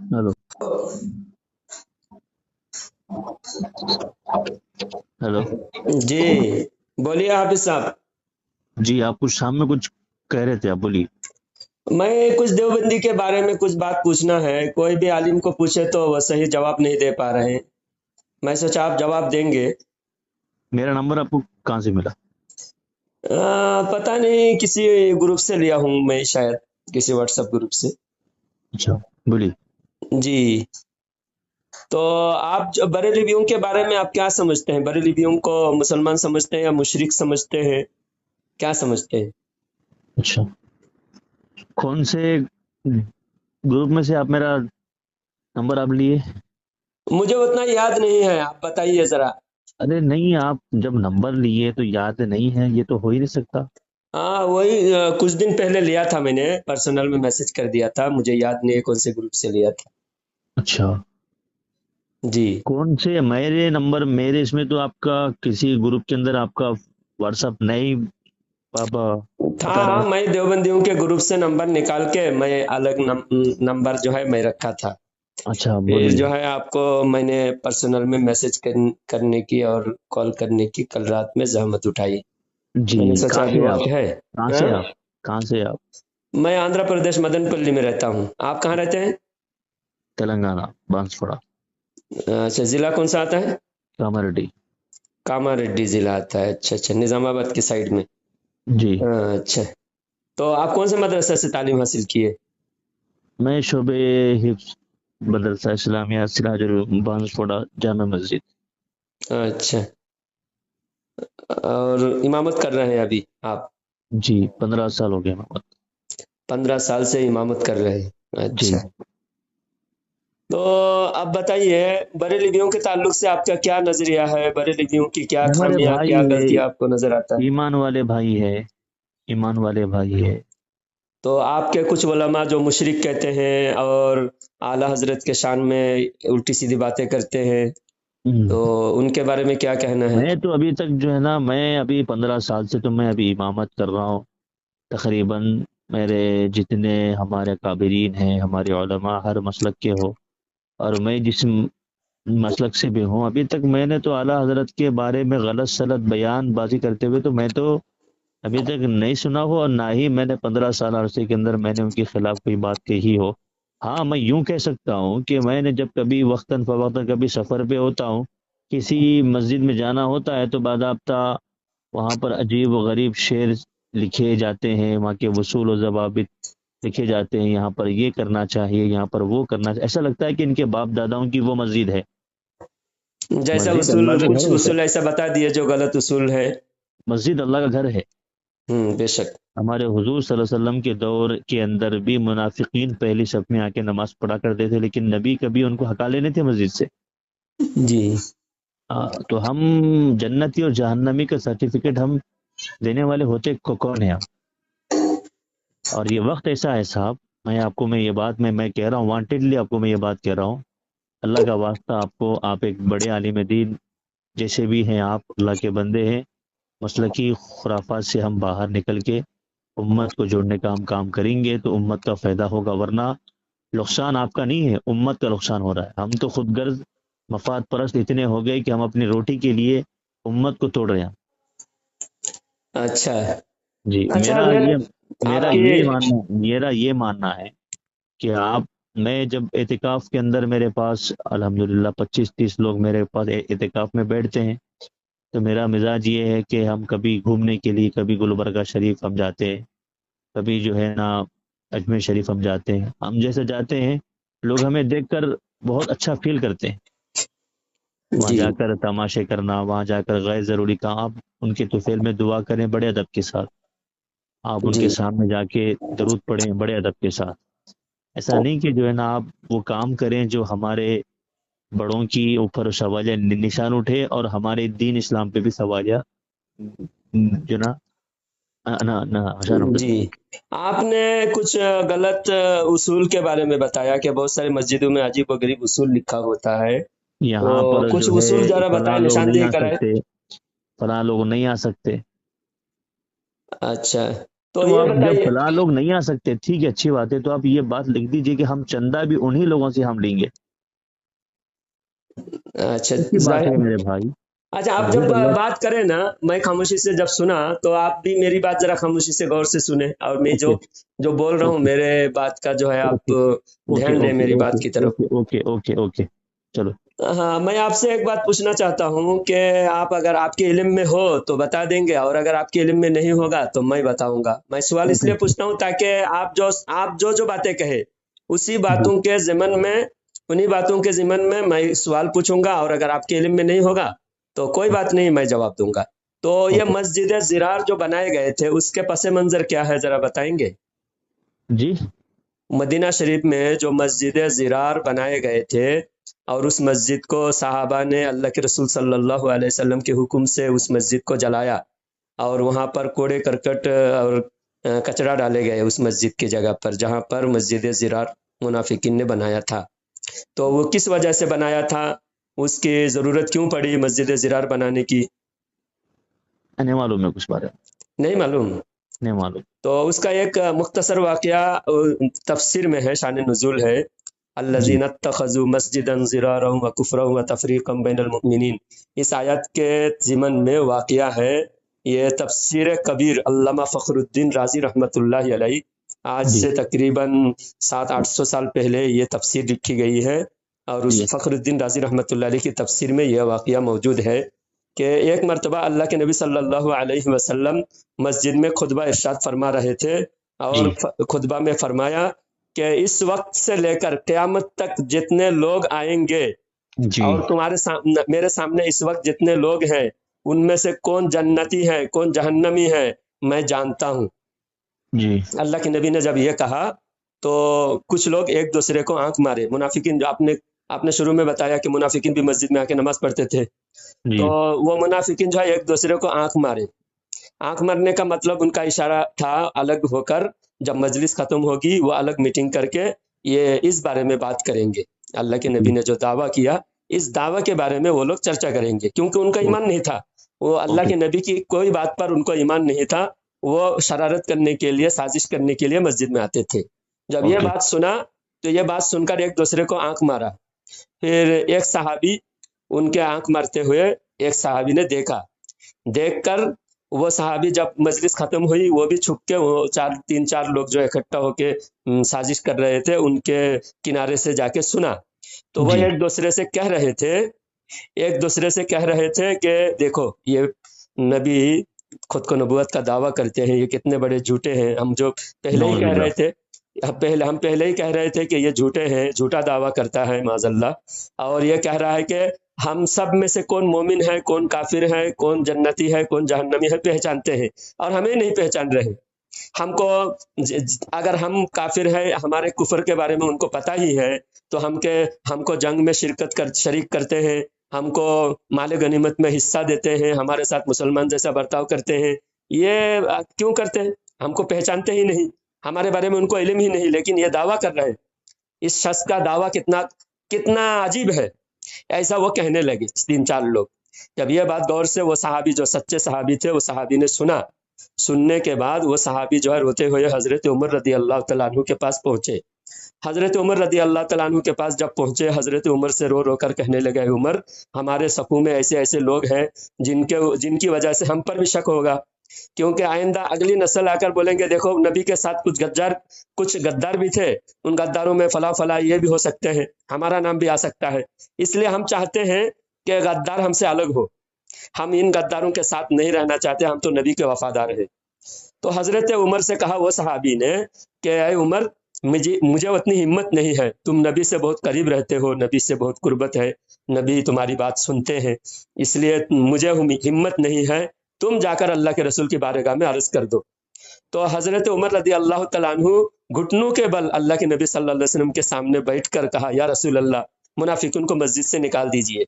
Hello. Hello. जी बोलिए हाफिज साहब। जी, आप कुछ शाम में कुछ कह रहे थे, आप बोलिए। मैं कुछ देवबंदी के बारे में कुछ बात पूछना है। कोई भी आलिम को पूछे तो वह सही जवाब नहीं दे पा रहे हैं। मैं सोचा आप जवाब देंगे। मेरा नंबर आपको कहाँ से मिला? पता नहीं, किसी ग्रुप से लिया हूँ मैं, शायद किसी व्हाट्सएप ग्रुप से। अच्छा, बोलिए। जी। तो आप बरेलवियों के बारे में आप क्या समझते हैं? बरेलवियों को मुसलमान समझते हैं या मुशरिक समझते हैं? क्या समझते हैं? अच्छा, कौन से ग्रुप में से आप मेरा नंबर आप लिए? मुझे उतना याद नहीं है, आप बताइए जरा। अरे नहीं, आप जब नंबर लिए तो याद नहीं है, ये तो हो ही नहीं सकता। हाँ वही, कुछ दिन पहले लिया था मैंने, पर्सनल में मैसेज कर दिया था, मुझे याद नहीं है कौन से ग्रुप से लिया था। अच्छा, जी। कौन से मेरे नंबर, मेरे इसमें तो आपका किसी ग्रुप के अंदर आपका व्हाट्सअप नहीं पापा था बता रहा हाँ, है। मैं देवबंदियों के ग्रुप से नंबर निकाल के मैं अलग नंबर जो है मैं रखा था। अच्छा, फिर बोलिए। जो है आपको मैंने पर्सनल में मैसेज करने की और कॉल करने की कल रात में जहमत उठाई। जी, मैंने सोचा कहाँ अभी से आप? वक्त है। कहाँ से हाँ? आप? कहाँ से आप? मैं आंध्र प्रदेश मदनपल्ली में रहता हूँ। आप कहाँ रहते हैं? तेलंगाना, बांसवाड़ा। अच्छा, जिला कौन सा आता है? कामारेड्डी। कामारेड्डी जिला आता है। अच्छा अच्छा, निजामाबाद की साइड में। जी। अच्छा। तो आप कौन से मदरसे से तालीम हासिल किए? मैं शोबे हिफ्ज मदरसा इस्लामिया सिराजुल बांसवाड़ा जामा मस्जिद। अच्छा। और इमामत कर रहे हैं अभी आप? जी, 15 साल हो गए मोहम्मद। 15 साल से इमामत कर रहे हैं, जी। अच्छा। तो अब बताइए, बरेलवियों के ताल्लुक से आपका क्या नजरिया है? बरेलवियों की क्या हमारे खामियां, भाई क्या है, गलतियां आपको नजर आता है? ईमान वाले भाई है, ईमान वाले भाई है। तो आपके कुछ उलमा जो मुशरिक कहते हैं और आला हजरत के शान में उल्टी सीधी बातें करते हैं, हम्म। तो उनके बारे में क्या कहना है? मैं तो अभी तक जो है ना, मैं अभी 15 साल से तो मैं अभी इमामत कर रहा हूँ तकरीबन। मेरे जितने हमारे काबिरीन हैं, हमारे उलमा हर मसलक के हो, और मैं जिस मसलक से भी हूँ, अभी तक मैंने तो आला हजरत के बारे में गलत सलत बयान बाजी करते हुए तो मैं तो अभी तक नहीं सुना हो, और ना ही मैंने 15 साल अरसे के अंदर मैंने उनके खिलाफ कोई बात कही हो। हाँ, मैं यूं कह सकता हूँ कि मैंने जब कभी वक्तन फवक्तन कभी सफ़र पे होता हूँ, किसी मस्जिद में जाना होता है, तो बादाब्ता वहाँ पर अजीब व गरीब शेर लिखे जाते हैं, वहाँ के वसूल व जवाबित लिखे जाते हैं, यहाँ पर ये करना चाहिए, यहाँ पर वो करना चाहिए, ऐसा लगता है कि इनके बाप दादाओं की वो मस्जिद है। जैसा मस्जिद अल्लाह उसूल, का कुछ घर है क्या? उसूल ऐसा बता दिए जो गलत उसूल है। मस्जिद अल्लाह का घर है। बेशक। हमारे हुजूर सल्लल्लाहु अलैहि वसल्लम के दौर के अंदर भी मुनाफिकीन पहली सफ में आके नमाज पढ़ा करते थे, लेकिन नबी कभी उनको हटा लेने थे मस्जिद से। जी। तो हम जन्नती और जहन्नमी का सर्टिफिकेट हम देने वाले होते कौन है हम? और ये वक्त ऐसा है साहब, मैं ये बात मैं कह रहा हूँ, वांटेडली आपको मैं ये बात कह रहा हूँ। अल्लाह का वास्ता, आपको, आप एक बड़े आलिम दीन जैसे भी हैं, आप अल्लाह के बंदे हैं। मसलकी खुराफात से हम बाहर निकल के उम्मत को जोड़ने का हम काम करेंगे तो उम्मत का फायदा होगा, वरना नुकसान आपका नहीं है, उम्मत का नुकसान हो रहा है। हम तो खुद गर्ज मफाद परस्त इतने हो गए कि हम अपनी रोटी के लिए उम्मत को तोड़ रहे हैं। अच्छा। जी। अच्छा, अगर मेरा आपकी ये मानना मेरा ये मानना है कि आप, मैं जब एतिकाफ के अंदर मेरे पास अल्हम्दुलिल्लाह 25-30 लोग मेरे पास एतिकाफ में बैठते हैं, तो मेरा मिजाज ये है कि हम कभी घूमने के लिए, कभी गुलबर्गा शरीफ हम जाते हैं, कभी जो है ना अजमेर शरीफ हम जाते हैं। हम जैसे जाते हैं, लोग हमें देखकर बहुत अच्छा फील करते हैं। वहाँ जी जाकर तमाशे करना, वहाँ जाकर गैर ज़रूरी काम, आप उनके तुफेल में दुआ करें बड़े अदब के साथ, आप उनके जी। सामने जाके दरूद पढ़ें बड़े अदब के साथ। ऐसा नहीं कि जो है ना आप वो काम करें जो हमारे बड़ों की ऊपर सवालिया निशान उठे, और हमारे दीन इस्लाम पे भी सवालिया जो ना ना ना निशान उठ जी। जाए। आपने कुछ गलत उसूल के बारे में बताया कि बहुत सारी मस्जिदों में अजीब व गरीब उसूल लिखा होता है, यहाँ तो पर कुछ जो है उसूल जरा फला बताएं, लोग नहीं निशानदेही आ कराएं। सकते, फला लोग नहीं आ सकते। अच्छा। تو تو یہ آپ جب بتائیے. فلاں لوگ نہیں آ سکتے، ٹھیک ہے اچھی بات ہے، تو آپ یہ بات لکھ دیجئے کہ ہم چندہ بھی انہی لوگوں سے ہم لیں گے. اچھا ایسی بات ہے ظاہر. میرے بھائی. اچھا آپ جب بھوک اللہ. بات کریں نا، میں خاموشی سے جب سنا تو آپ بھی میری بات ذرا خاموشی سے غور سے سنیں، اور میں اوکے جو بول رہا ہوں اوکے میرے بات کا جو ہے آپ اوکے اوکے دھیان دیں اوکے میری بات اوکے کی طرف. اوکے اوکے اوکے اوکے چلو. ہاں، میں آپ سے ایک بات پوچھنا چاہتا ہوں کہ آپ اگر آپ کے علم میں ہو تو بتا دیں گے، اور اگر آپ کے علم میں نہیں ہوگا تو میں بتاؤں گا. میں سوال اس اوکے لیے پوچھتا ہوں تاکہ آپ جو باتیں کہے اسی جی باتوں کے ضمن میں، انہی باتوں کے ضمن میں سوال پوچھوں گا، اور اگر آپ کے علم میں نہیں ہوگا تو کوئی بات نہیں، میں جواب دوں گا. تو یہ اوکے مسجد زرار جو بنائے گئے تھے اس کے پس منظر کیا ہے ذرا بتائیں گے؟ جی. مدینہ شریف میں جو مسجد زرار بنائے گئے تھے، اور اس مسجد کو صحابہ نے اللہ کے رسول صلی اللہ علیہ وسلم کے حکم سے اس مسجد کو جلایا، اور وہاں پر کوڑے کرکٹ اور کچرا ڈالے گئے اس مسجد کی جگہ پر جہاں پر مسجد زرار منافقین نے بنایا تھا. تو وہ کس وجہ سے بنایا تھا، اس کی ضرورت کیوں پڑی مسجد زرار بنانے کی؟ نہیں معلوم ہے کچھ بارے میں. نہیں معلوم. نہیں معلوم. تو اس کا ایک مختصر واقعہ تفسیر میں ہے، شان نزول ہے. جی الذین اتخذوا مسجدا ضرارا وکفرا وتفریقا بین المؤمنین. اس آیت کے ضمن میں واقعہ ہے. یہ تفسیر کبیر علامہ فخر الدین رازی رحمۃ اللہ علیہ، آج جی سے تقریباً 700-800 سال پہلے یہ تفسیر لکھی گئی ہے. اور اس جی فخر الدین رازی رحمۃ اللہ علیہ کی تفسیر میں یہ واقعہ موجود ہے کہ ایک مرتبہ اللہ کے نبی صلی اللہ علیہ وسلم مسجد میں خطبہ ارشاد فرما رہے تھے، اور جی خطبہ میں فرمایا کہ اس وقت سے لے کر قیامت تک جتنے لوگ آئیں گے، جی اور میرے سامنے اس وقت جتنے لوگ ہیں ان میں سے کون جنتی ہے کون جہنمی ہے میں جانتا ہوں. جی اللہ کے نبی نے جب یہ کہا تو کچھ لوگ ایک دوسرے کو آنکھ مارے. منافقین جو آپ نے شروع میں بتایا کہ منافقین بھی مسجد میں آ کے نماز پڑھتے تھے، جی تو وہ منافقین جو ہے ایک دوسرے کو آنکھ مارے. آنکھ مارنے کا مطلب ان کا اشارہ تھا الگ ہو کر جب مجلس ختم ہوگی وہ الگ میٹنگ کر کے یہ اس بارے میں بات کریں گے. اللہ کے نبی جی نے جو دعویٰ کیا اس دعویٰ کے بارے میں وہ لوگ چرچا کریں گے، کیونکہ ان کا ایمان نہیں تھا. وہ اللہ اوکے کے نبی کی کوئی بات پر ان کو ایمان نہیں تھا. وہ شرارت کرنے کے لیے، سازش کرنے کے لیے مسجد میں آتے تھے. جب یہ اوکے بات سنا تو یہ بات سن کر ایک دوسرے کو آنکھ مارا. پھر ایک صحابی ان کے آنکھ مارتے ہوئے ایک صحابی نے دیکھ کر وہ صحابی جب مجلس ختم ہوئی وہ بھی چھپ کے وہ 3-4 لوگ جو اکٹھا ہو کے سازش کر رہے تھے ان کے کنارے سے جا کے سنا. تو وہ جی ایک دوسرے سے کہہ رہے تھے کہ دیکھو یہ نبی خود کو نبوت کا دعویٰ کرتے ہیں، یہ کتنے بڑے جھوٹے ہیں. ہم جو پہلے ہی نعوذ کہہ باللہ. رہے تھے ہم پہلے ہی کہہ رہے تھے کہ یہ جھوٹے ہیں، جھوٹا دعویٰ کرتا ہے معاذ اللہ. اور یہ کہہ رہا ہے کہ ہم سب میں سے کون مومن ہے کون کافر ہے کون جنتی ہے کون جہنمی ہے پہچانتے ہیں، اور ہمیں نہیں پہچان رہے. ہم کو اگر ہم کافر ہے ہمارے کفر کے بارے میں ان کو پتہ ہی ہے تو ہم کو جنگ میں شریک کرتے ہیں، ہم کو مال غنیمت میں حصہ دیتے ہیں، ہمارے ساتھ مسلمان جیسا برتاؤ کرتے ہیں. یہ کیوں کرتے ہیں؟ ہم کو پہچانتے ہی نہیں، ہمارے بارے میں ان کو علم ہی نہیں، لیکن یہ دعویٰ کر رہے ہیں. اس شخص کا دعویٰ کتنا عجیب ہے. ایسا وہ کہنے لگے 3-4 لوگ. جب یہ بات غور سے وہ صحابی جو سچے صحابی تھے وہ صحابی نے سننے کے بعد وہ صحابی جو ہے روتے ہوئے حضرت عمر رضی اللہ تعالیٰ عنہ کے پاس پہنچے. حضرت عمر رضی اللہ تعالیٰ عنہ کے پاس جب پہنچے حضرت عمر سے رو کر کہنے لگے عمر ہمارے صفوں میں ایسے لوگ ہیں جن کی وجہ سے ہم پر بھی شک ہوگا، کیونکہ آئندہ اگلی نسل آ کر بولیں گے دیکھو نبی کے ساتھ کچھ غدار بھی تھے، ان غداروں میں فلاں یہ بھی ہو سکتے ہیں، ہمارا نام بھی آ سکتا ہے. اس لیے ہم چاہتے ہیں کہ غدار ہم سے الگ ہو، ہم ان غداروں کے ساتھ نہیں رہنا چاہتے، ہم تو نبی کے وفادار ہیں. تو حضرت عمر سے کہا وہ صحابی نے کہ اے عمر مجھے اتنی ہمت نہیں ہے، تم نبی سے بہت قریب رہتے ہو، نبی سے بہت قربت ہے، نبی تمہاری بات سنتے ہیں، اس لیے مجھے ہمت نہیں ہے، تم جا کر اللہ کے رسول کی بارگاہ میں عرض کر دو. تو حضرت عمر رضی اللہ تعالیٰ عنہ گھٹنوں کے بل اللہ کے نبی صلی اللہ علیہ وسلم کے سامنے بیٹھ کر کہا یا رسول اللہ منافقین کو مسجد سے نکال دیجئے.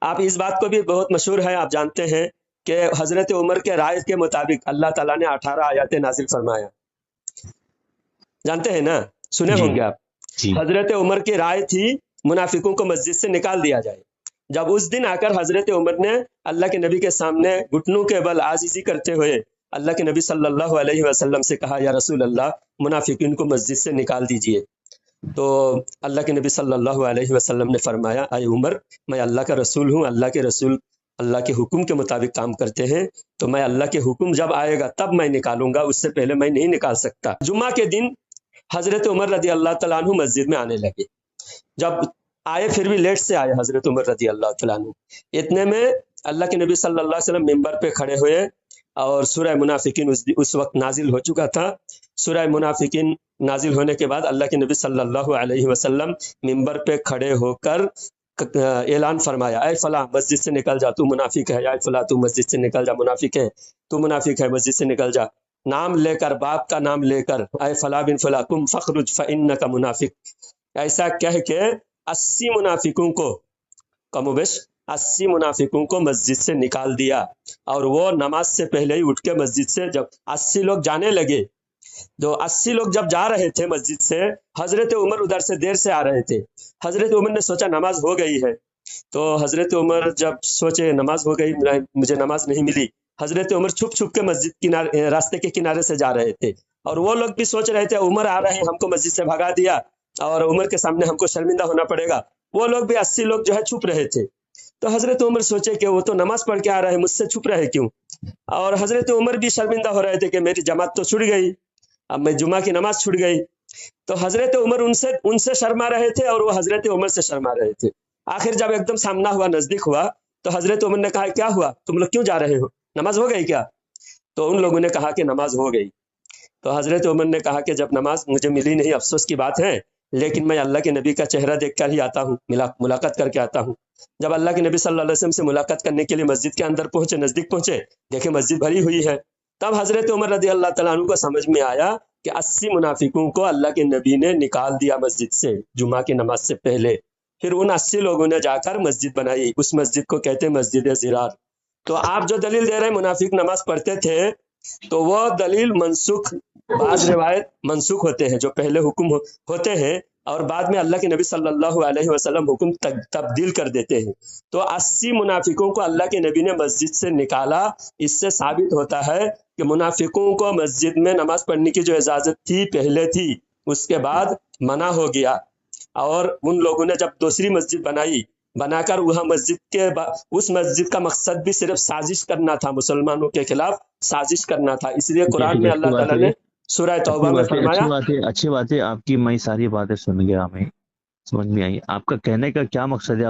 آپ اس بات کو بھی بہت مشہور ہے، آپ جانتے ہیں کہ حضرت عمر کے رائے کے مطابق اللہ تعالیٰ نے 18 آیات نازل فرمایا. جانتے ہیں نا، سنے جی ہوں گے آپ. جی حضرت عمر کی رائے تھی منافقوں کو مسجد سے نکال دیا جائے. جب اس دن آ کر حضرت عمر نے اللہ کے نبی کے سامنے گھٹنوں کے بل عاجزی کرتے ہوئے اللہ کے نبی صلی اللہ علیہ وسلم سے کہا یا رسول اللہ منافقین کو مسجد سے نکال دیجئے. تو اللہ کے نبی صلی اللہ علیہ وسلم نے فرمایا اے عمر میں اللہ کا رسول ہوں، اللہ کے رسول اللہ کے حکم کے مطابق کام کرتے ہیں، تو میں اللہ کے حکم جب آئے گا تب میں نکالوں گا، اس سے پہلے میں نہیں نکال سکتا. جمعہ کے دن حضرت عمر رضی اللہ تعالیٰ عنہ مسجد میں آنے لگے. جب آئے پھر بھی لیٹ سے آئے حضرت عمر رضی اللہ تعالیٰ عنہ. اتنے میں اللہ کے نبی صلی اللہ علیہ وسلم ممبر پہ کھڑے ہوئے اور سورہ منافقین اس وقت نازل ہو چکا تھا. سورہ منافقین نازل ہونے کے بعد اللہ کے نبی صلی اللہ علیہ وسلم ممبر پہ کھڑے ہو کر اعلان فرمایا اے فلاں مسجد سے نکل جا تو منافق ہے، اے فلاں تو مسجد سے نکل جا منافق ہے، تو منافق ہے مسجد سے نکل جا. نام لے کر، باپ کا نام لے کر، اے فلاں بن فلاں تم فخرج فانک منافق. ایسا کہہ کے 80 منافقوں کو، کم و بیش 80 منافقوں کو مسجد سے نکال دیا. اور وہ نماز سے پہلے ہی اٹھ کے مسجد سے جب 80 لوگ جانے لگے، تو 80 لوگ جب جا رہے تھے مسجد سے، حضرت عمر ادھر سے دیر سے آ رہے تھے. حضرت عمر نے سوچا نماز ہو گئی ہے، تو حضرت عمر جب سوچے نماز ہو گئی مجھے نماز نہیں ملی، حضرت عمر چھپ چھپ کے مسجد راستے کے کنارے سے جا رہے تھے. اور وہ لوگ بھی سوچ رہے تھے عمر آ رہے ہیں، ہم کو مسجد سے بھگا دیا اور عمر کے سامنے ہم کو شرمندہ ہونا پڑے گا. وہ لوگ بھی 80 لوگ جو ہے چھپ رہے تھے. تو حضرت عمر سوچے کہ وہ تو نماز پڑھ کے آ رہے ہیں، مجھ سے چھپ رہے کیوں؟ اور حضرت عمر بھی شرمندہ ہو رہے تھے کہ میری جماعت تو چھوٹ گئی، اب میں جمعہ کی نماز چھوٹ گئی. تو حضرت عمر ان سے شرما رہے تھے اور وہ حضرت عمر سے شرما رہے تھے. آخر جب ایک دم سامنا ہوا، نزدیک ہوا، تو حضرت عمر نے کہا کیا ہوا، تم لوگ کیوں جا رہے ہو، نماز ہو گئی کیا؟ تو ان لوگوں نے کہا کہ نماز ہو گئی. تو حضرت عمر نے کہا کہ جب نماز مجھے ملی نہیں افسوس کی بات ہے، لیکن میں اللہ کے نبی کا چہرہ دیکھ کر ہی آتا ہوں، ملاقات کر کے آتا ہوں. جب اللہ کے نبی صلی اللہ علیہ وسلم سے ملاقات کرنے کے لیے مسجد کے اندر پہنچے، نزدیک پہنچے، دیکھیں مسجد بھری ہوئی ہے. تب حضرت عمر رضی اللہ تعالیٰ عنہ کو سمجھ میں آیا کہ 80 منافقوں کو اللہ کے نبی نے نکال دیا مسجد سے جمعہ کی نماز سے پہلے. پھر ان 80 لوگوں نے جا کر مسجد بنائی، اس مسجد کو کہتے ہیں مسجد زرار. تو آپ جو دلیل دے رہے ہیں منافق نماز پڑھتے تھے، تو وہ دلیل منسوخ، بعض روایت منسوخ ہوتے ہیں جو پہلے حکم ہوتے ہیں اور بعد میں اللہ کے نبی صلی اللہ علیہ وسلم حکم تبدیل کر دیتے ہیں. تو 80 منافقوں کو اللہ کے نبی نے مسجد سے نکالا. اس سے ثابت ہوتا ہے کہ منافقوں کو مسجد میں نماز پڑھنے کی جو اجازت تھی پہلے تھی، اس کے بعد منع ہو گیا. اور ان لوگوں نے جب دوسری مسجد بنا کر وہاں اس مسجد کا مقصد بھی صرف سازش کرنا تھا، مسلمانوں کے خلاف سازش کرنا تھا. اس لیے قرآن میں اللہ تعالیٰ نے سورہ توبہ میں فرمایا. اچھی بات ہے آپ کی، میں ساری باتیں سن گیا، ہمیں سمجھ میں آئی. آپ کا کہنے کا کیا مقصد ہے؟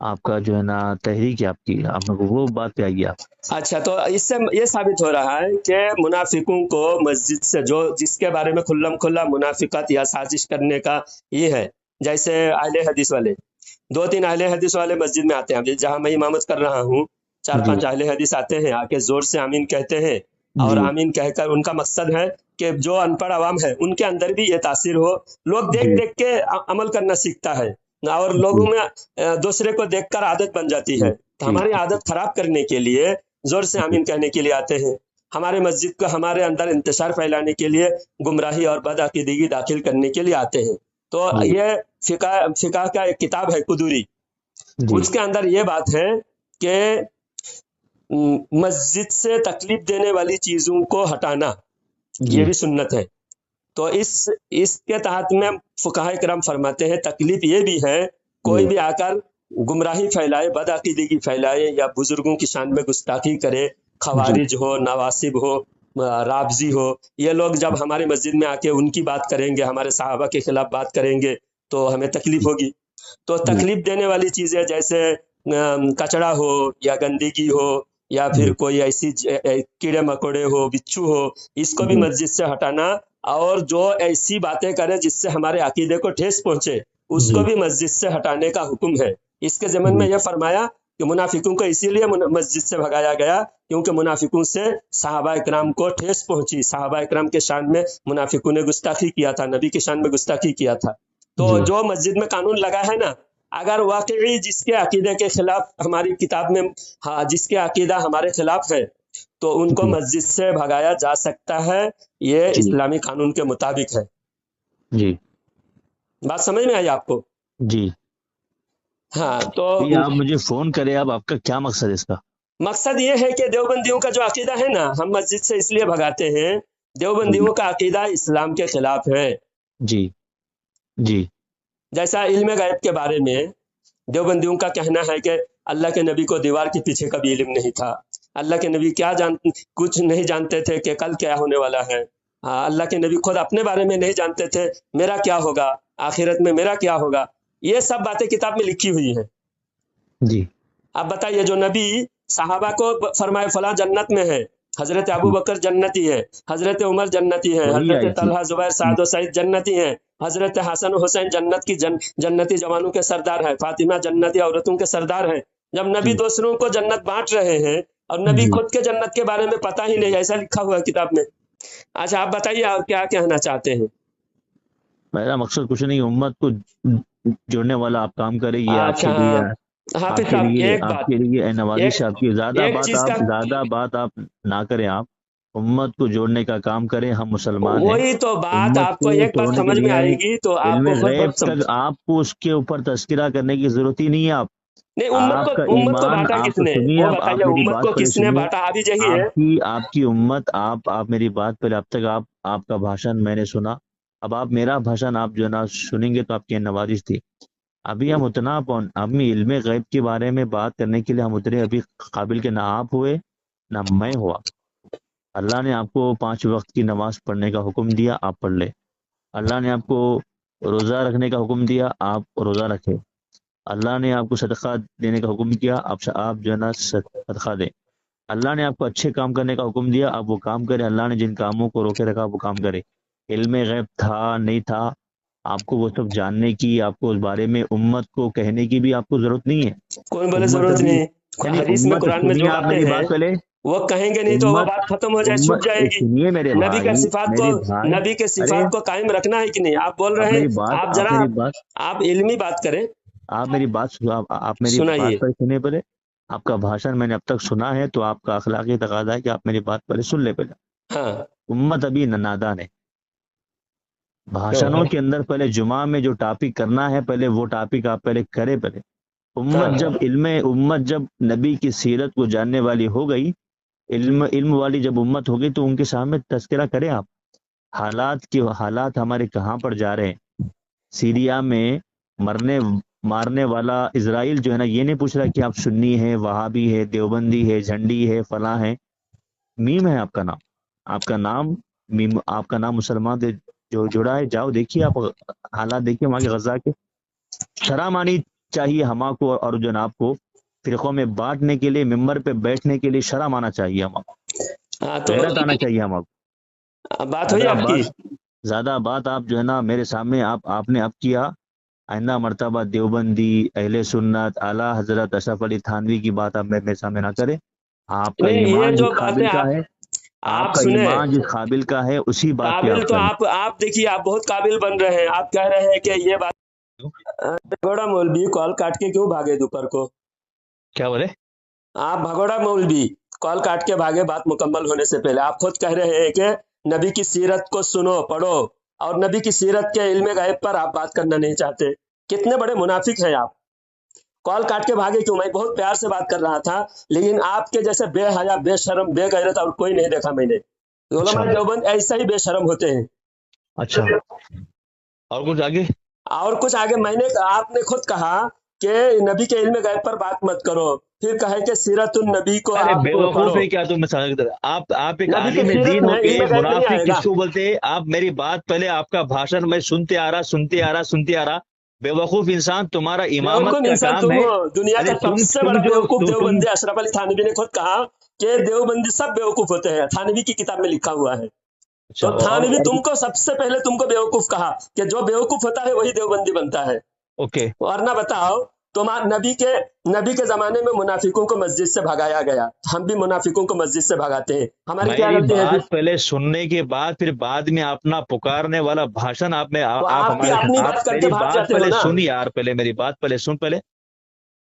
آپ کا جو ہے نا تحریک ہے آپ کی، آپ کو وہ بات پہ آئیے آپ. اچھا، تو اس سے یہ ثابت ہو رہا ہے کہ منافقوں کو مسجد سے جس کے بارے میں کھلم کھلا منافقت یا سازش کرنے کا یہ ہے، جیسے اہل حدیث والے 2-3 اہل حدیث والے مسجد میں آتے ہیں، جہاں میں امامت کر رہا ہوں 4-5 اہل حدیث آتے ہیں، آ کے زور سے آمین کہتے ہیں، اور آمین کہہ کر ان کا مقصد ہے کہ جو ان پڑھ عوام ہے ان کے اندر بھی یہ تاثیر ہو، لوگ دیکھ دیکھ کے عمل کرنا سیکھتا ہے، اور لوگوں میں دوسرے کو دیکھ کر عادت بن جاتی ہے. تو ہماری عادت خراب کرنے کے لیے زور سے آمین کہنے کے لیے آتے ہیں، ہمارے مسجد کو ہمارے اندر انتشار پھیلانے کے لیے، گمراہی اور بدعقیدگی داخل کرنے کے لیے آتے ہیں. تو یہ فقہ کا ایک کتاب ہے قدوری، اس کے اندر یہ بات ہے کہ مسجد سے تکلیف دینے والی چیزوں کو ہٹانا یہ بھی سنت ہے. تو اس کے تحت میں فقہائے کرام فرماتے ہیں تکلیف یہ بھی ہے، کوئی بھی آ کر گمراہی پھیلائے، بدعقیدگی پھیلائے یا بزرگوں کی شان میں گستاخی کرے، خوارج ہو، نواسب ہو، رابضی ہو، یہ لوگ جب ہماری مسجد میں آ کے ان کی بات کریں گے، ہمارے صحابہ کے خلاف بات کریں گے تو ہمیں تکلیف ہوگی. تو تکلیف دینے والی چیزیں جیسے کچڑا ہو یا گندگی ہو یا پھر کوئی ایسی کیڑے مکوڑے ہو، بچھو ہو، اس کو بھی مسجد سے ہٹانا، اور جو ایسی باتیں کرے جس سے ہمارے عقیدے کو ٹھیس پہنچے اس کو بھی مسجد سے ہٹانے کا حکم ہے. اس کے ضمن میں یہ فرمایا کہ منافقوں کو اسی لیے مسجد سے بھگایا گیا کیونکہ منافقوں سے صحابہ اکرام کو ٹھیس پہنچی، صحابہ اکرام کے شان میں منافقوں نے گستاخی کیا تھا، نبی کی شان میں گستاخی کیا تھا. تو جو مسجد میں قانون لگا ہے نا، اگر واقعی جس کے عقیدے کے خلاف ہماری کتاب میں جس کے عقیدہ ہمارے خلاف ہے تو ان کو مسجد سے بھگایا جا سکتا ہے، یہ اسلامی قانون کے مطابق ہے. جی، بات سمجھ میں آئی آپ کو؟ جی ہاں. تو آپ مجھے فون کرے، آپ کا کیا مقصد ہے اس کا؟ मकसद ये है कि देवबंदियों का जो अकीदा है ना, हम मस्जिद से इसलिए भगाते हैं, जी देवबंदियों का अकीदा इस्लाम के खिलाफ है। जी जी जैसा इल्म गैब के बारे में देवबंदियों का कहना है कि अल्लाह के नबी को दीवार के पीछे कभी इल्म नहीं था, अल्लाह के नबी कुछ नहीं जानते थे कि कल क्या होने वाला है। हाँ, अल्लाह के नबी खुद अपने बारे में नहीं जानते थे, मेरा क्या होगा, आखिरत में मेरा क्या होगा। ये सब बातें किताब में लिखी हुई हैं। जी अब बताइए, जो नबी साहबा को फरमाए फला जन्नत में है, हजरत अबू बकर जन्नती है, हजरत उमर जन्नती है, वही आई हजरत थी। तलहा जुबैर साद और सईद जन्नती हैं, हजरत हसन हुसैन जन्नत की जन्नती जवानों के सरदार है, फातिमा जन्नती औरतों के सरदार हैं। जब नबी जी दूसरों को जन्नत बांट रहे हैं और नबी जी खुद के जन्नत के बारे में पता ही नहीं, ऐसा लिखा हुआ है किताब में। अच्छा, आप बताइए आप क्या कहना चाहते हैं। मेरा मकसद कुछ नहीं, उम्मत को जोड़ने वाला आप काम करें, ये आपके अच्छा, लिए हाफिज साहब एक बात, आपके लिए नवाजिश एक आपकी। एक चीज का, ज्यादा बात आप ना करें, आप उम्मत को जोड़ने का काम करें। हम मुसलमान हैं, वही तो बात उम्मत आपको को एक बात तोड़ने के समझ में लिए आए। आएगी तो इल्म आपको खुद गैब बहुत समझ। का आपको उसके ऊपर तस्करा करने की जरूरत ही नहीं है। आप नहीं, आपका उम्मत को ईमान, बांटा आप किसने, सुनिए, वो आप बताइए, मेरी उम्मत बात को पहले किसने सुनिए। बांटा अभी यही है। आपकी उम्मत, आप मेरी बात पहले, अब तक आपका भाषण मैंने सुना, अब आप मेरा भाषण आप जो ना सुनेंगे तो आपकी नवाजिश थी। अभी हम उतना अभी इल्म गैब के बारे में बात करने के लिए हम उतने अभी काबिल के ना आप हुए ना मैं हुआ। अल्लाह ने आपको 5 वक्त की नमाज पढ़ने का हुक्म दिया, आप पढ़ ले। अल्लाह ने आपको रोज़ा रखने का हुक्म दिया, आप रोज़ा रखे। अल्लाह ने आपको सदका देने का हुक्म किया, आप जो है ना सदका दें। अल्लाह ने आपको अच्छे काम करने का हुक्म दिया, आप वो काम करें। अल्लाह ने जिन कामों को रोके रखा वो काम करें। इल्म गैब था नहीं था, आपको वो सब जानने की, आपको उस बारे में उम्मत को कहने की भी आपको जरूरत नहीं है। कौन बोले उम्मत जरूरत अभी, नहीं, यानी हदीस में उम्मत, कुरान में सुनिए जो आप बातें मेरी हैं बात पहले। वो कहेंगे नहीं तो वो उम्मत बात खत्म हो जाए, छूट उम्मत जाएगी। सुनिए मेरे नबी का भाई, सिफात को, मेरे भाई, नबी के अरे सिफात को कायम रखना है कि नहीं। आप बोल आप रहे हैं, मेरी बात आप आप जरा मेरी बात आप इल्मी बात करें। आप मेरी बात आप मेरी बात सुनाइए। पर सुनिए पहले। आपका भाषण मैंने अब तक सुना है, तो आपका अखलाकी तकाजा है कि आप मेरी बात पहले सुन ले पहले। हाँ उम्मत अभी नादान है। भाषणों हाँ के अंदर पहले जुमा में जो टॉपिक करना है, पहले वो टॉपिक आप पहले करें पहले। हाँ। उम्मत जब नबी की सीरत को जानने वाली हो गई, इल्म इल्म वाली जब उम्मत हो गई, तो उनके सामने तस्करा करें आप। हालात हमारे कहाँ पर जा रहे हैं। सीरिया में मरने मारने वाला इजराइल जो है ना, ये नहीं पूछ रहा कि आप सुन्नी है, वहाबी है, देवबंदी है, झंडी है, फला है। मीम है आपका नाम, आपका नाम मीम, आपका नाम मुसलमान से जो जुड़ा है। जाओ देखिए आप, हालात देखिए वहाँ के गजा के। शर्म आनी चाहिए हमको और जनाब को, फिरकों में बांटने के लिए, मिंबर पे बैठने के लिए शर्म आना चाहिए हमको, हाँ, तो गैरत आना चाहिए हमको। बात हुई ज्यादा आपकी। बात ज्यादा बात आप जो है ना मेरे सामने आपने अब किया। आइंदा मर्तबा देवबंदी, अहले सुन्नत, आला हजरत अशरफ अली थानवी की बात आप मेरे सामने ना करें। आपका नहीं, ये ईमान जिस जो बातें काबिल का है, आप आपका सुने, ईमान जिस काबिल का है, उसी बात पे काबिल आप तो चलें। आप देखिए, आप बहुत काबिल बन रहे हैं। आप कह रहे हैं कि ये बात, भगोड़ा मौलवी कॉल काट के क्यों भागे दोपहर को। क्या बोले? आप भगोड़ा मौलवी कॉल काट के भागे बात मुकम्मल होने से पहले। आप खुद कह रहे हैं कि नबी की सीरत को सुनो, पढ़ो, और नबी की सीरत के इल्म गायब पर आप बात करना नहीं चाहते। कितने बड़े मुनाफिक हैं आप। कॉल काट के भागे क्यों। मैं बहुत प्यार से बात कर रहा था, लेकिन आपके जैसे बेहया, बेशरम, बेगैरत और कोई नहीं देखा मैंने। उलमा अच्छा देवबंद ऐसे ही बेशरम होते हैं। अच्छा, और कुछ आगे? और कुछ आगे, आपने खुद कहा कि नबी के इल्म गैब पर बात मत करो, फिर कहे कि सीरतुन नबी को अरे आप बेवकूफ पढ़ो। है क्या तुम? आप एक नबी की आलिम सीरत दीन में होके इल्म गैब नहीं मुनाफिक आएगा। किसको बोलते हैं? आप मेरी बात पहले, आपका भाषण मैं सुनते आ रहा। बेवकूफ इंसान, तुम्हारा इमामत बेवकूफ का इंसान काम तुम है। हो। दुनिया अरे का सबसे बड़ा जो बेवकूफ तुम देवबंदी अशरफ अली थानवी ने खुद कहा कि देवबंदी सब बेवकूफ होते हैं। थानवी की किताब में लिखा हुआ है। अच्छा, तो थानवी तुमको सबसे पहले तुमको बेवकूफ कहा कि जो बेवकूफ होता है वही देवबंदी बनता है। ओके। और ना बताओ, तुम्हारे नबी के जमाने में मुनाफिकों को मस्जिद से भगाया गया, हम भी मुनाफिकों को मस्जिद से भगाते हैं। हमारी क्या मेरी गलती है बात फिर। पहले सुनने के बाद फिर बाद में अपना पुकारने वाला भाषण आप में तो आप आप भी हमारे, अपनी आप बात करके मेरी भाग बात जाते हो पहले ना। सुन यार, पहले मेरी बात पहले सुन पहले।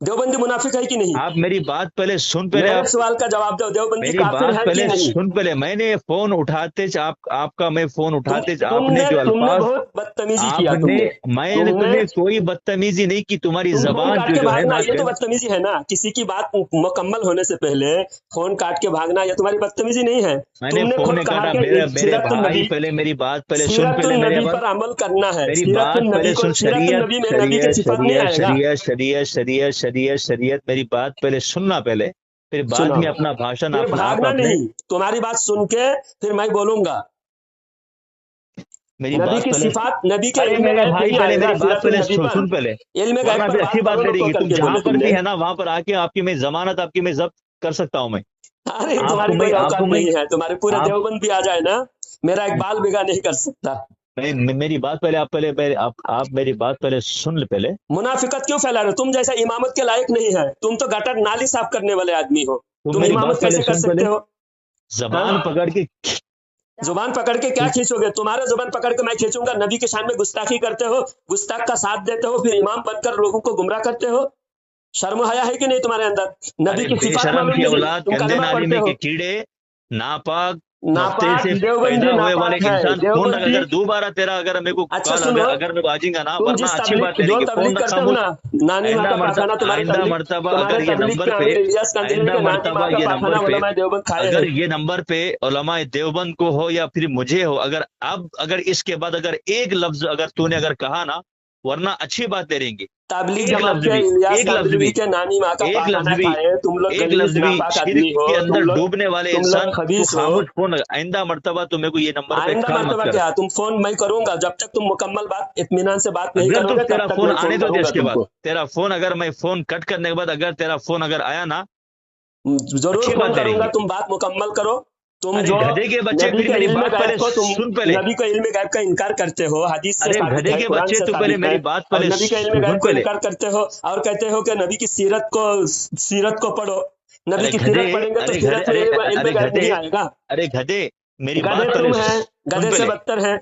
देवबंदी मुनाफिक है कि नहीं? आप मेरी बात पहले सुन, पहले मेरे आप सवाल का जवाब दो, देवबंदी मेरी काफिर बात है कि पहले नहीं? सुन, पहले मैंने फोन उठाते आपका मैं फोन उठाते आपने तुमने जो तुमने अल्फाज बहुत बदतमीजी किया। आपने, मैंने तुमने तुम्हें कोई बदतमीजी नहीं की। तुम्हारी तुम फोन जबान काट के जो है भागना, ना, ये तो बदतमीजी है ना। किसी की बात मुकम्मल होने से पहले फोन काट के भागना, ये तुम्हारी बदतमीजी नहीं है? मैंने तुमने फोन खुद नहीं कहा काटा। कि मेरे भाई सीरतुन्नबी, पहले मेरी बात पहले सुन, पहले मेरे सीरतुन्नबी पर अमल करना है। मेरी बात सीरतुन्नबी पहले को, सुन। शरीयत सीरतुन्नबी में नबी के शरीयत सिफत नहीं शरीयत आएगा। शरीयत शरीयत शरीयत शरीयत शरीयत मेरी बात पहले सुनना, पहले फिर बाद सुनो, में अपना भाषण फिर आप भागना अपने। नहीं, तुम्हारी बात सुन के फिर मैं बोलूंगा। मेरी नबी बात की पहले, सिफात, नबी के अरे इल्म मेरे गैब भाई नहीं पहले आएगा मेरी बात पहले सीरतुन्नबी पर। सुन पहले, इल्म गैब वरना पर फिर बात अच्छी बात करोड़ों को करेगी। तुम करके जहां बोले पर तुमने। भी है ना, वहां पर आके आपकी मैं जमानत आपकी मैं जब्त कर सकता हूं। मैं अरे आपको तुम्हारी मैं कोई आपको औकात मैं नहीं है। तुम्हारे पूरे आप देवबंद भी आ जाए ना, मेरा एक बाल बिगा नहीं कर सकता। मेरी बात पहले आप पहले आप मेरी बात पहले सुन ले पहले। मुनाफिकत क्यों फैला रहे हो? तुम जैसा इमामत के लायक नहीं है। तुम तो गटर नाली साफ करने वाले आदमी हो। तुम मेरी इमामत बात पहले कैसे कर सुन, सकते पहले हो? जबान पकड़ के। जुबान पकड़ के क्या खींचोगे? तुम्हारे जुबान पकड़ के मैं खींचूंगा? नबी के शान में गुस्ताखी करते हो, गुस्ताख का साथ देते हो, फिर इमाम बनकर लोगों को गुमराह करते हो। शर्म हया है कि नहीं तुम्हारे अंदर? नबी की सिफात बेशरम मालूम की नहीं, औलाद, तुम गंदे कलमा नाली पढ़ते में हो। के कीड़े, नापाक नुक्ते नापाक से देवबंदी पैदा हुए वाले नापाक है। इंसान। फोन देवबंदी अगर दोबारा तेरा अगर मेरे को अच्छा कॉल सुनो, अगर मेरे को आ जाएगा ना, तुम वरना जिस अच्छी बात तबलीग, जो करेगी। फोन तबलीग ना करते हो खामोश। ना, नानी माँ का पाखाना, आइंदा मर्तबा तुम्हारे अगर ये तबलीग नंबर के पे, अंदर इलियास कांदिलवी आइंदा के नानी मर्तबा माँ का ये पाखाना नंबर पे, उलमाए देवबंद खाए अगर हैं। ये नंबर पे उलमाए देवबंद को हो या फिर मुझे हो, अगर इसके बाद अगर एक लफ्ज अगर तूने अगर कहा ना, वरना अच्छी बात रहेंगी। तबलीग एक जमात लफ्ज के भी, इलियास एक लफ्ज कांदिलवी भी, के नानी माँ का एक लफ्ज पाखाना भी, खाए। तुम लोग एक लफ्ज गलीज भी नापाक शिर्क आदमी हो। के अंदर डूबने वाले तुम इंसान, लोग तू खबीस हो। खामोश। फोन आइंदा मर्तबा तुम्हें को ये नंबर पे आइंदा कॉल मत मर्तबा कर। क्या? तुम फोन मैं करूंगा जब तक तुम मुकम्मल बात इत्मीनान से बात नहीं अगर तो करोगे, तेरा तब तक फोन मैं आने फोन तो दे, करूंगा इसके बाद तुमको। तेरा फोन अगर मैं फोन कट करने के बाद अगर तेरा फोन अगर आया ना, जरूर अच्छी फोन बात करूंगा। रहेगी। तुम बात मुकम्मल करो। तुम अरे जो गधे के बच्चे, नबी फिर के मेरी इल्म बात गैब पहले को, तुम सुन पहले। नबी के इल्म गैब का इनकार करते हो। हदीस से अरे साबित गधे है, के कुरान बच्चे, से तू पहले साबित है। मेरी बात और पहले नबी के इल्म सुन गैब को पहले। इनकार करते हो और कहते हो कि नबी की सीरत को पढ़ो। नबी अरे की गधे, सीरत पढ़ेंगे तो अरे सीरत गधे, में इल्म अरे गैब गधे, नहीं आएगा। अरे गधे, मेरी गधे बात पहले तुम हैं, सुन गधे से पहले। बदतर हैं।